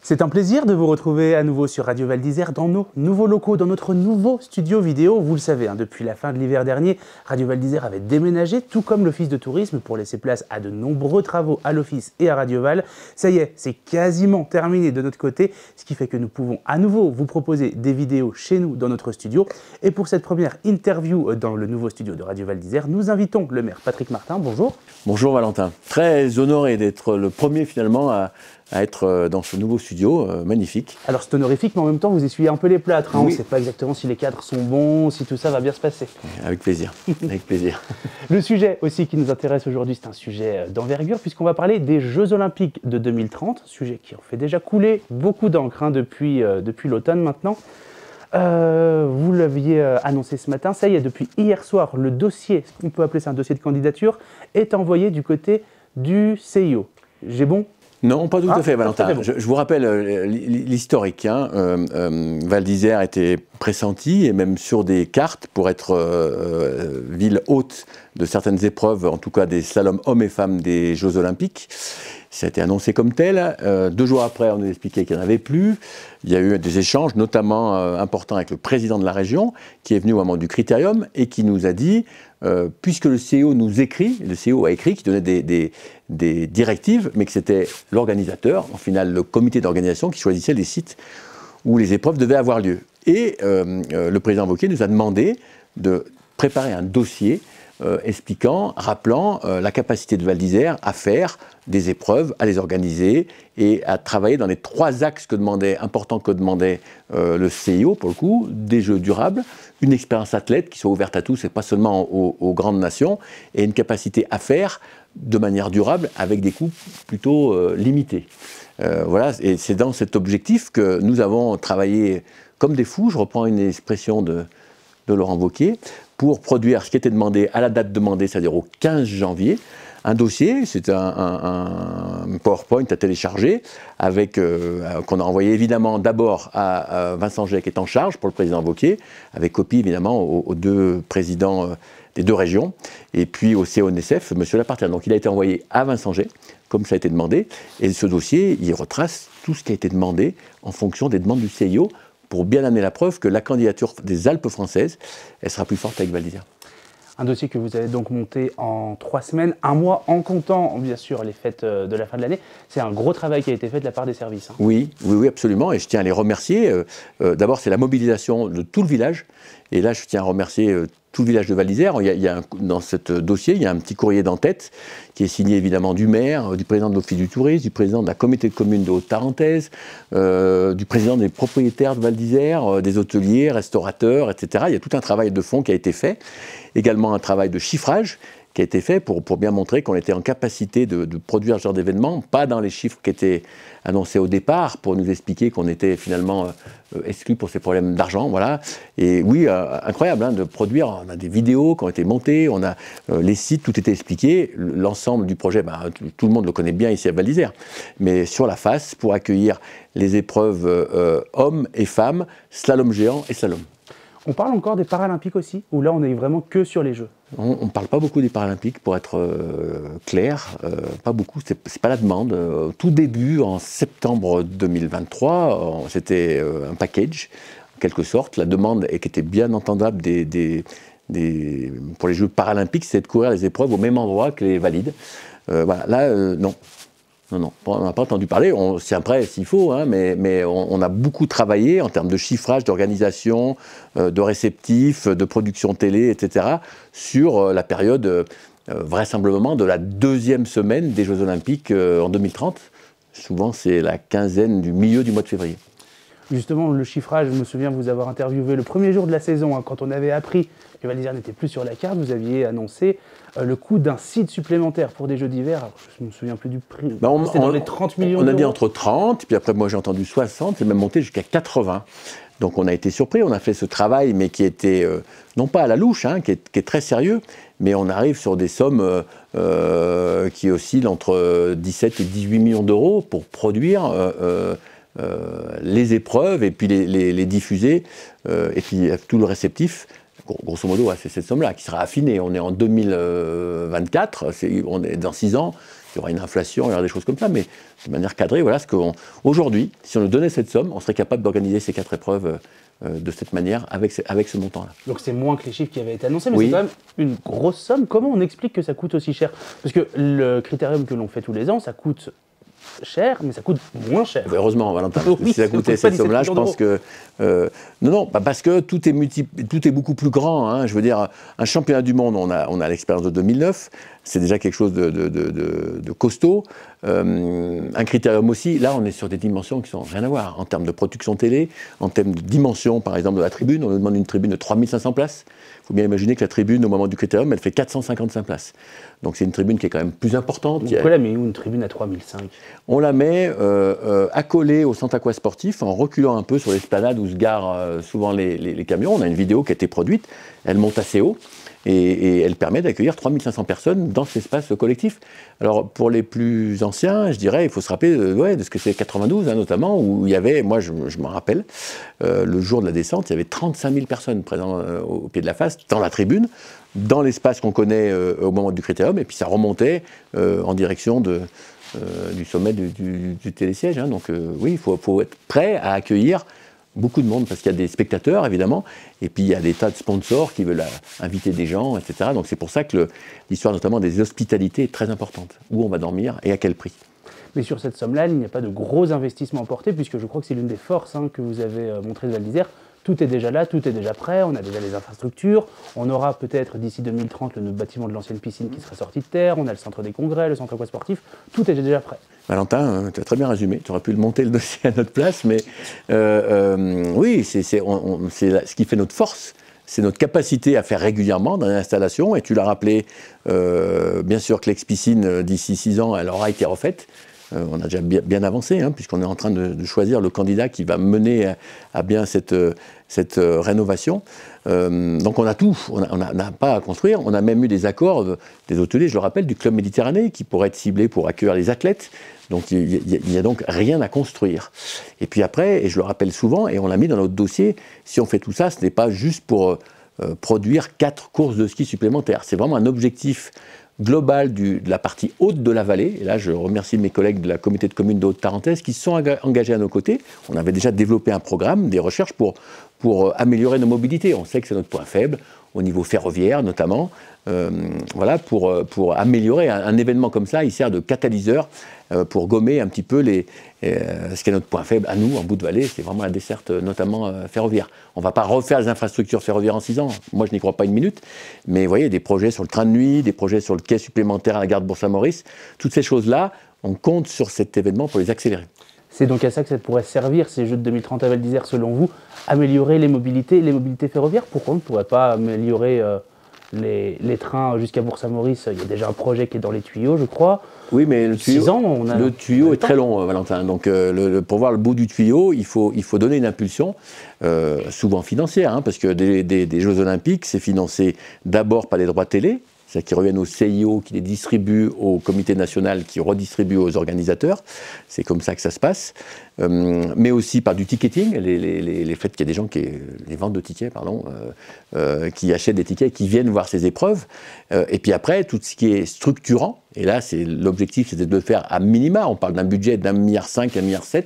C'est un plaisir de vous retrouver à nouveau sur Radio Val d'Isère dans nos nouveaux locaux, dans notre nouveau studio vidéo. Vous le savez, depuis la fin de l'hiver dernier, Radio Val d'Isère avait déménagé, tout comme l'Office de tourisme, pour laisser place à de nombreux travaux à l'Office et à Radio Val. Ça y est, c'est quasiment terminé de notre côté, ce qui fait que nous pouvons à nouveau vous proposer des vidéos chez nous dans notre studio. Et pour cette première interview dans le nouveau studio de Radio Val d'Isère, nous invitons le maire Patrick Martin. Bonjour. Bonjour Valentin. Très honoré d'être le premier finalement à être dans ce nouveau studio magnifique. Alors c'est honorifique, mais en même temps vous essuyez un peu les plâtres. Oui. On ne sait pas exactement si les cadres sont bons, si tout ça va bien se passer. Avec plaisir, avec plaisir. Le sujet aussi qui nous intéresse aujourd'hui, c'est un sujet d'envergure, puisqu'on va parler des Jeux Olympiques de 2030, sujet qui en fait déjà couler beaucoup d'encre depuis l'automne maintenant. Vous l'aviez annoncé ce matin, ça y est, depuis hier soir, le dossier, ce qu'on peut appeler ça un dossier de candidature, est envoyé du côté du CIO. J'ai bon ? Non, pas tout à fait, Valentin. Bon. Je vous rappelle l'historique. Val d'Isère était pressenti, et même sur des cartes, pour être ville hôte de certaines épreuves, en tout cas des slaloms hommes et femmes des Jeux Olympiques. Ça a été annoncé comme tel. 2 jours après, on nous expliquait qu'il n'y en avait plus. Il y a eu des échanges, notamment importants avec le président de la région, qui est venu au moment du critérium et qui nous a dit, puisque le CEO nous écrit, le CEO a écrit, qui donnait des directives, mais que c'était l'organisateur, en final le comité d'organisation, qui choisissait les sites où les épreuves devaient avoir lieu. Et le président Wauquiez nous a demandé de préparer un dossier expliquant, rappelant la capacité de Val d'Isère à faire des épreuves, à les organiser et à travailler dans les 3 axes importants que demandait le CIO, pour le coup, des jeux durables, une expérience athlète qui soit ouverte à tous et pas seulement aux grandes nations, et une capacité à faire de manière durable avec des coûts plutôt limités. Voilà, et c'est dans cet objectif que nous avons travaillé comme des fous, je reprends une expression de Laurent Wauquiez, pour produire ce qui était demandé à la date demandée, c'est-à-dire au 15 janvier, un dossier, c'est un PowerPoint à télécharger, qu'on a envoyé évidemment d'abord à Vincent Gey, qui est en charge pour le président Wauquiez, avec copie évidemment aux 2 présidents des 2 régions, et puis au CONSF, M. Lapartien. Donc il a été envoyé à Vincent Gey, comme ça a été demandé, et ce dossier, il retrace tout ce qui a été demandé en fonction des demandes du CIO, pour bien amener la preuve que la candidature des Alpes françaises, elle sera plus forte avec Val d'Isère. Un dossier que vous avez donc monté en 3 semaines, 1 mois, en comptant bien sûr les fêtes de la fin de l'année. C'est un gros travail qui a été fait de la part des services. Oui, absolument, et je tiens à les remercier. D'abord, c'est la mobilisation de tout le village, et là, je tiens à remercier tout le village de Val d'Isère. Dans ce dossier, il y a un petit courrier d'en-tête qui est signé évidemment du maire, du président de l'Office du tourisme, du président de la communauté de communes de Haute-Tarentaise, du président des propriétaires de Val d'Isère, des hôteliers, restaurateurs, etc. Il y a tout un travail de fond qui a été fait. Également un travail de chiffrage qui a été fait pour bien montrer qu'on était en capacité de produire ce genre d'événement, pas dans les chiffres qui étaient annoncés au départ, pour nous expliquer qu'on était finalement exclus pour ces problèmes d'argent, voilà. Et oui, incroyable de produire, on a des vidéos qui ont été montées, on a les sites, tout était expliqué, l'ensemble du projet, tout le monde le connaît bien ici à Val d'Isère, mais sur la face, pour accueillir les épreuves hommes et femmes, slalom géant et slalom. On parle encore des Paralympiques aussi, ou là on est vraiment que sur les Jeux? On ne parle pas beaucoup des Paralympiques, pour être clair, pas beaucoup, c'est pas la demande. Tout début, en septembre 2023, c'était un package, en quelque sorte. La demande, et qui était bien entendable pour les Jeux Paralympiques, c'est de courir les épreuves au même endroit que les valides. Voilà, là, non. Non, on n'a pas entendu parler, c'est après s'il faut, mais on a beaucoup travaillé en termes de chiffrage, d'organisation, de réceptifs, de production télé, etc., sur la période vraisemblablement de la 2e semaine des Jeux Olympiques en 2030. Souvent, c'est la quinzaine du milieu du mois de février. Justement, le chiffrage, je me souviens vous avoir interviewé le premier jour de la saison, quand on avait appris que Val d'Isère n'était plus sur la carte, vous aviez annoncé le coût d'un site supplémentaire pour des Jeux d'hiver. Je ne me souviens plus du prix. C'était dans les 30 millions d'euros. On a dit entre 30, puis après moi j'ai entendu 60, c'est même monté jusqu'à 80. Donc on a été surpris, on a fait ce travail, mais qui était, non pas à la louche, qui est très sérieux, mais on arrive sur des sommes qui oscillent entre 17 et 18 millions d'euros pour produire les épreuves et puis les diffuser, et puis tout le réceptif. Grosso modo, c'est cette somme-là qui sera affinée. On est en 2024, on est dans 6 ans, il y aura une inflation, il y aura des choses comme ça, mais de manière cadrée, voilà ce qu'aujourd'hui, si on nous donnait cette somme, on serait capable d'organiser ces 4 épreuves de cette manière, avec ce montant-là. Donc c'est moins que les chiffres qui avaient été annoncés, mais c'est quand même une grosse somme. Comment on explique que ça coûte aussi cher? Parce que le critérium que l'on fait tous les ans, ça coûte cher, mais ça coûte moins cher. Heureusement, Valentin, parce que si ça coûtait cette somme-là, je pense que... non, parce que tout est beaucoup plus grand. Hein. Je veux dire, un championnat du monde, on a l'expérience de 2009, c'est déjà quelque chose de costaud. Un critérium aussi, là, on est sur des dimensions qui n'ont rien à voir. En termes de production télé, en termes de dimension, par exemple, de la tribune, on nous demande une tribune de 3500 places. Il faut bien imaginer que la tribune, au moment du critérium, elle fait 455 places. Donc c'est une tribune qui est quand même plus importante. Pourquoi la met où une tribune à 3005? On la met accolée au centre aquasportif, en reculant un peu sur l'esplanade où se garent souvent les camions. On a une vidéo qui a été produite, elle monte assez haut. Et elle permet d'accueillir 3500 personnes dans cet espace collectif. Alors, pour les plus anciens, je dirais, il faut se rappeler de ce que c'est 92, hein, notamment, où il y avait, moi je m'en rappelle, le jour de la descente, il y avait 35 000 personnes présentes au pied de la face, dans la tribune, dans l'espace qu'on connaît au moment du critérium, et puis ça remontait en direction du sommet du télésiège. Hein. Donc oui, il faut être prêt à accueillir beaucoup de monde, parce qu'il y a des spectateurs, évidemment, et puis il y a des tas de sponsors qui veulent inviter des gens, etc. Donc c'est pour ça que l'histoire notamment des hospitalités est très importante. Où on va dormir et à quel prix. Mais sur cette somme-là, il n'y a pas de gros investissements apportés, puisque je crois que c'est l'une des forces que vous avez montré de Val d'Isère. Tout est déjà là, tout est déjà prêt, on a déjà les infrastructures, on aura peut-être d'ici 2030 le bâtiment de l'ancienne piscine qui sera sorti de terre, on a le centre des congrès, le centre aquasportif, tout est déjà prêt. Valentin, tu as très bien résumé, tu aurais pu le monter le dossier à notre place, mais oui, c'est ce qui fait notre force. C'est notre capacité à faire régulièrement dans l'installation, et tu l'as rappelé, bien sûr que l'ex-piscine, d'ici 6 ans, elle aura été refaite. On a déjà bien avancé, hein, puisqu'on est en train de choisir le candidat qui va mener à bien cette rénovation. Donc on a tout, on n'a pas à construire. On a même eu des accords des hôteliers, je le rappelle, du Club Méditerranée, qui pourraient être ciblés pour accueillir les athlètes. Donc il n'y a donc rien à construire. Et puis après, et je le rappelle souvent, et on l'a mis dans notre dossier, si on fait tout ça, ce n'est pas juste pour produire 4 courses de ski supplémentaires. C'est vraiment un objectif global de la partie haute de la vallée. Et là, je remercie mes collègues de la communauté de communes de Haute-Tarentaise qui se sont engagés à nos côtés. On avait déjà développé un programme, des recherches pour améliorer nos mobilités. On sait que c'est notre point faible, au niveau ferroviaire notamment. Voilà, pour améliorer un événement comme ça, il sert de catalyseur pour gommer un petit peu ce qui est notre point faible à nous, en bout de vallée, c'est vraiment la desserte, notamment ferroviaire. On ne va pas refaire les infrastructures ferroviaires en 6 ans, moi je n'y crois pas une minute, mais vous voyez, des projets sur le train de nuit, des projets sur le quai supplémentaire à la gare de Bourg-Saint-Maurice, toutes ces choses-là, on compte sur cet événement pour les accélérer. C'est donc à ça que ça pourrait servir, ces Jeux de 2030 à Val d'Isère, selon vous, améliorer les mobilités ferroviaires? Pourquoi on ne pourrait pas améliorer les trains jusqu'à Bourg-Saint-Maurice? Il y a déjà un projet qui est dans les tuyaux, je crois. Oui, mais le tuyau est très long, Valentin. Donc, pour voir le bout du tuyau, il faut donner une impulsion, souvent financière, hein, parce que des Jeux Olympiques, c'est financé d'abord par les droits télé, c'est-à-dire qu'ils reviennent au CIO, qui les distribue au comité national, qui redistribue aux organisateurs. C'est comme ça que ça se passe. Mais aussi par du ticketing, les faits qu'il y a des gens les ventes de tickets, pardon, qui achètent des tickets, qui viennent voir ces épreuves. Et puis après, tout ce qui est structurant, et là, l'objectif, c'était de le faire à minima. On parle d'un budget d'1,5 milliard, 1,7 milliard, ce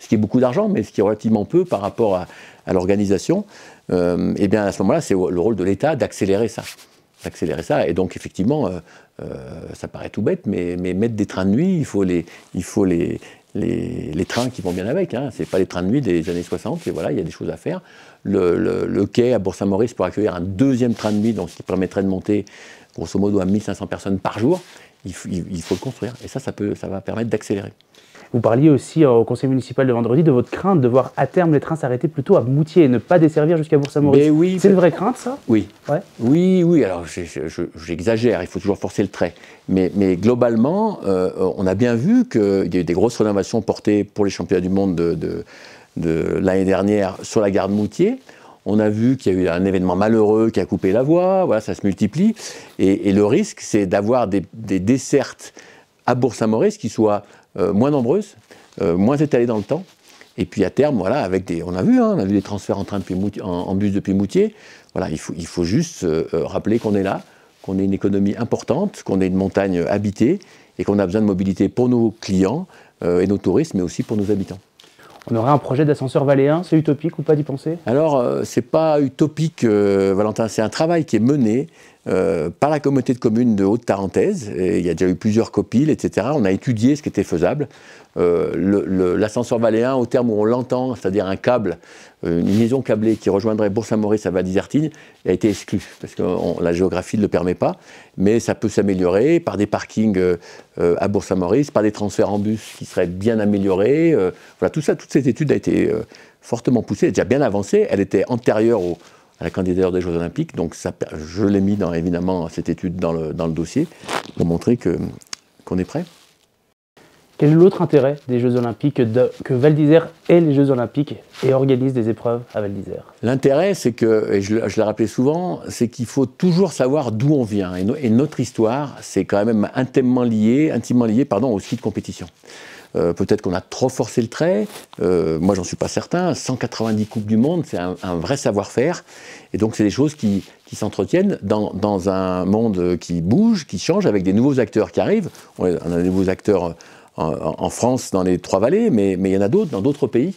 qui est beaucoup d'argent, mais ce qui est relativement peu par rapport à l'organisation. Et bien à ce moment-là, c'est le rôle de l'État d'accélérer ça. Et donc effectivement, ça paraît tout bête, mais mettre des trains de nuit, il faut les trains qui vont bien avec. Hein. Ce n'est pas les trains de nuit des années 60, et voilà, il y a des choses à faire. Le quai à Bourg-Saint-Maurice pour accueillir un deuxième train de nuit, donc ce qui permettrait de monter grosso modo à 1500 personnes par jour, il faut le construire. Et ça va permettre d'accélérer. Vous parliez aussi au conseil municipal de vendredi de votre crainte de voir à terme les trains s'arrêter plutôt à Moutier et ne pas desservir jusqu'à Bourg-Saint-Maurice. Oui, c'est une vraie crainte, ça? Oui. Ouais. Oui, alors j'exagère, il faut toujours forcer le trait. Mais globalement, on a bien vu qu'il y a eu des grosses rénovations portées pour les championnats du monde de l'année dernière sur la gare de Moutier. On a vu qu'il y a eu un événement malheureux qui a coupé la voie, voilà, ça se multiplie. Et le risque, c'est d'avoir des dessertes à Bourg-Saint-Maurice qui soient moins nombreuses, moins étalées dans le temps. Et puis à terme, voilà, on a vu des transferts en train en bus depuis Moutier. Voilà, il faut juste rappeler qu'on est là, qu'on est une économie importante, qu'on est une montagne habitée et qu'on a besoin de mobilité pour nos clients et nos touristes, mais aussi pour nos habitants. On aurait un projet d'ascenseur valléen, c'est utopique ou pas d'y penser? Alors, c'est pas utopique, Valentin, c'est un travail qui est mené par la communauté de communes de Haute-Tarentaise. Il y a déjà eu plusieurs copiles, etc. On a étudié ce qui était faisable. L'ascenseur valléen, au terme où on l'entend, c'est-à-dire un câble, une liaison câblée qui rejoindrait Bourg-Saint-Maurice à Val-d'Isertine, a été exclu, parce que la géographie ne le permet pas. Mais ça peut s'améliorer par des parkings à Bourg-Saint-Maurice, par des transferts en bus qui seraient bien améliorés. Voilà, toute cette étude a été fortement poussée, elle est déjà bien avancée. Elle était antérieure à la candidature des Jeux Olympiques, donc ça, je l'ai mis évidemment cette étude dans le dossier pour montrer qu'on est prêt. Quel est l'autre intérêt des Jeux Olympiques que Val d'Isère ait les Jeux Olympiques et organise des épreuves à Val d'Isère? L'intérêt, c'est que, et je l'ai rappelé souvent, c'est qu'il faut toujours savoir d'où on vient. Et notre histoire, c'est quand même intimement lié au ski de compétition. Peut-être qu'on a trop forcé le trait, moi j'en suis pas certain, 190 Coupes du Monde, c'est un vrai savoir-faire, et donc c'est des choses qui s'entretiennent dans un monde qui bouge, qui change, avec des nouveaux acteurs qui arrivent. On a des nouveaux acteurs en France, dans les Trois-Vallées, mais il y en a d'autres, dans d'autres pays.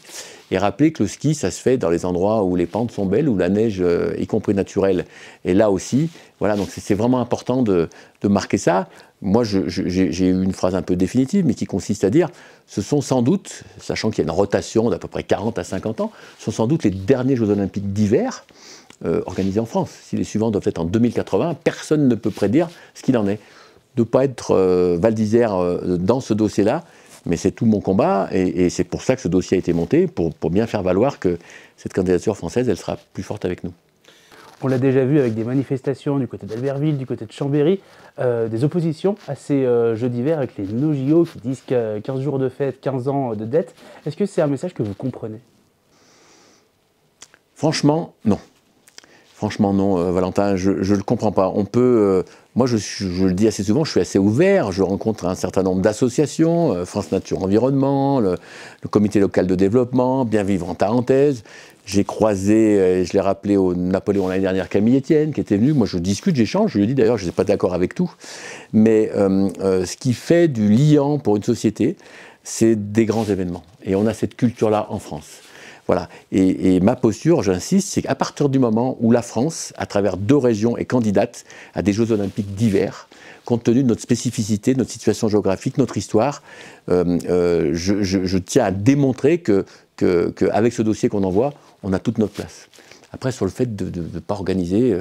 Et rappeler que le ski, ça se fait dans les endroits où les pentes sont belles, où la neige, y compris naturelle, est là aussi. Voilà, donc c'est vraiment important de marquer ça. Moi, j'ai eu une phrase un peu définitive, mais qui consiste à dire, ce sont sans doute, sachant qu'il y a une rotation d'à peu près 40 à 50 ans, ce sont sans doute les derniers Jeux Olympiques d'hiver organisés en France. Si les suivants doivent être en 2080, personne ne peut prédire ce qu'il en est. De ne pas être Val d'Isère dans ce dossier-là, mais c'est tout mon combat, et c'est pour ça que ce dossier a été monté, pour bien faire valoir que cette candidature française, elle sera plus forte avec nous. On l'a déjà vu avec des manifestations du côté d'Albertville, du côté de Chambéry, des oppositions à ces Jeux d'hiver avec les no-JO qui disent 15 jours de fête, 15 ans de dette. Est-ce que c'est un message que vous comprenez? Franchement, non. Franchement, non, Valentin, je ne le comprends pas. On peut, moi, je le dis assez souvent, je suis assez ouvert, je rencontre un certain nombre d'associations, France Nature Environnement, le comité local de développement, Bien Vivre en Tarentaise. J'ai croisé, je l'ai rappelé au Napoléon l'année dernière, Camille Etienne, qui était venu. Moi, je discute, j'échange, je lui dis d'ailleurs, je ne suis pas d'accord avec tout. Mais ce qui fait du liant pour une société, c'est des grands événements. Et on a cette culture-là en France. Voilà. Et ma posture, j'insiste, c'est qu'à partir du moment où la France, à travers 2 régions, est candidate à des Jeux Olympiques d'hiver, compte tenu de notre spécificité, de notre situation géographique, notre histoire, je tiens à démontrer qu'avec ce dossier qu'on envoie, on a toute notre place. Après, sur le fait de ne pas organiser,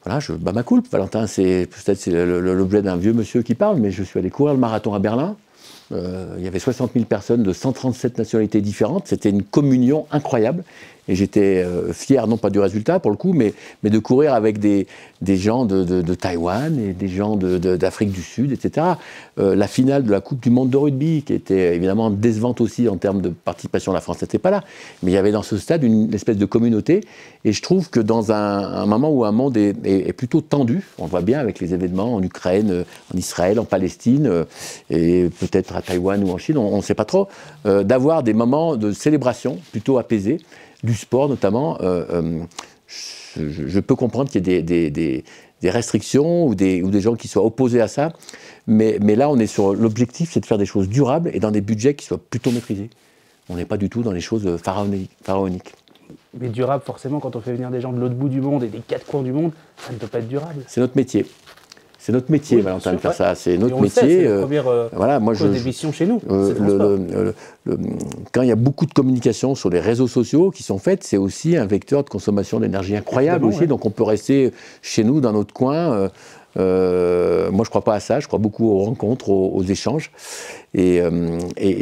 voilà, je bats ma culpe, Valentin, peut-être c'est l'objet d'un vieux monsieur qui parle, mais je suis allé courir le marathon à Berlin. Il y avait 60 000 personnes de 137 nationalités différentes. C'était une communion incroyable. Et j'étais fier, non pas du résultat pour le coup, mais de courir avec des gens de Taïwan et des gens d'Afrique du Sud, etc. La finale de la Coupe du Monde de rugby, qui était évidemment décevante aussi en termes de participation, la France n'était pas là. Mais il y avait dans ce stade une espèce de communauté. Et je trouve que dans un moment où un monde est plutôt tendu, on le voit bien avec les événements en Ukraine, en Israël, en Palestine, et peut-être à Taïwan ou en Chine, on ne sait pas trop, d'avoir des moments de célébration plutôt apaisés, du sport notamment, je peux comprendre qu'il y ait des restrictions ou des gens qui soient opposés à ça, mais là on est sur l'objectif, c'est de faire des choses durables et dans des budgets qui soient plutôt maîtrisés. On n'est pas du tout dans les choses pharaoniques. Mais durable, forcément, quand on fait venir des gens de l'autre bout du monde et des 4 coins du monde, ça ne peut pas être durable. C'est notre métier. C'est notre métier, oui, Valentin, de faire ça. C'est notre métier. C'est la première voilà, moi, cause d'émission chez nous. Quand il y a beaucoup de communication sur les réseaux sociaux qui sont faites, c'est aussi un vecteur de consommation d'énergie incroyable aussi. Ouais. Donc on peut rester chez nous, dans notre coin. Moi, je ne crois pas à ça. Je crois beaucoup aux rencontres, aux échanges. Et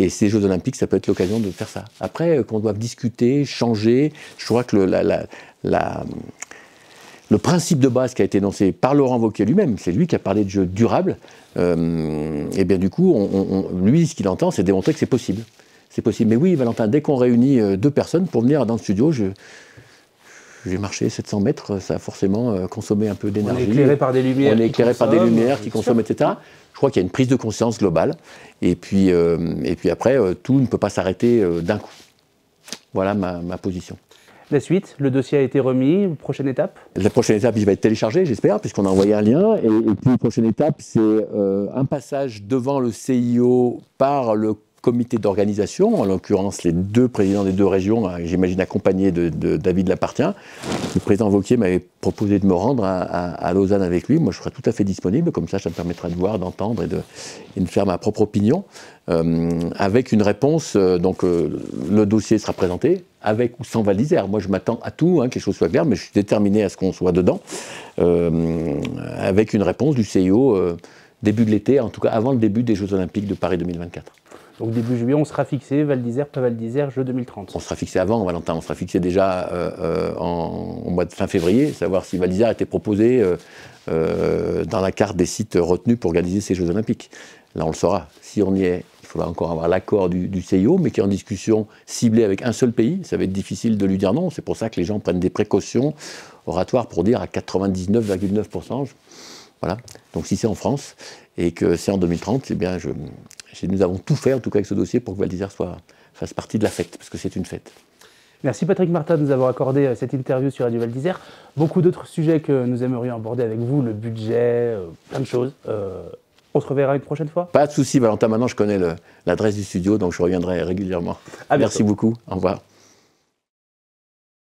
ces Jeux Olympiques, ça peut être l'occasion de faire ça. Après, qu'on doive discuter, changer, je crois que le principe de base qui a été énoncé par Laurent Wauquiez lui-même, c'est lui qui a parlé de jeux durables, et bien du coup, lui, ce qu'il entend, c'est démontrer que c'est possible. C'est possible. Mais oui, Valentin, dès qu'on réunit 2 personnes pour venir dans le studio, j'ai marché 700 mètres, ça a forcément consommé un peu d'énergie. On est éclairé par des lumières. On est éclairé par des lumières qui consomment, etc. Je crois qu'il y a une prise de conscience globale. Et puis après, tout ne peut pas s'arrêter d'un coup. Voilà ma position. La suite, le dossier a été remis, prochaine étape? La prochaine étape, il va être téléchargé, j'espère, puisqu'on a envoyé un lien. Et puis, la prochaine étape, c'est un passage devant le CIO par le comité d'organisation, en l'occurrence les deux présidents des deux régions, j'imagine accompagnés de David Lapartien. Le président Wauquiez m'avait proposé de me rendre à Lausanne avec lui. Moi, je serai tout à fait disponible, comme ça me permettra de voir, d'entendre et de faire ma propre opinion, avec une réponse. Donc, le dossier sera présenté, avec ou sans Val d'Isère. Moi, je m'attends à tout, que les choses soient claires, mais je suis déterminé à ce qu'on soit dedans, avec une réponse du CIO début de l'été, en tout cas avant le début des Jeux Olympiques de Paris 2024. Donc début juillet, on sera fixé, Val d'Isère, pas Val d'Isère, Jeux 2030. On sera fixé avant, Valentin, on sera fixé déjà au mois de fin février, savoir si Val d'Isère était proposé dans la carte des sites retenus pour organiser ces Jeux Olympiques. Là, on le saura. Si on y est, il faudra encore avoir l'accord du CIO, mais qui est en discussion ciblée avec un seul pays. Ça va être difficile de lui dire non. C'est pour ça que les gens prennent des précautions oratoires pour dire à 99,9%. Voilà. Donc si c'est en France et que c'est en 2030, eh bien, nous avons tout fait, en tout cas avec ce dossier, pour que Val d'Isère fasse partie de la fête, parce que c'est une fête. Merci Patrick Martin de nous avoir accordé cette interview sur Radio Val d'Isère. Beaucoup d'autres sujets que nous aimerions aborder avec vous, le budget, plein de choses. On se reverra une prochaine fois. Pas de souci, Valentin. Maintenant, je connais l'adresse du studio, donc je reviendrai régulièrement. Merci beaucoup. Au revoir.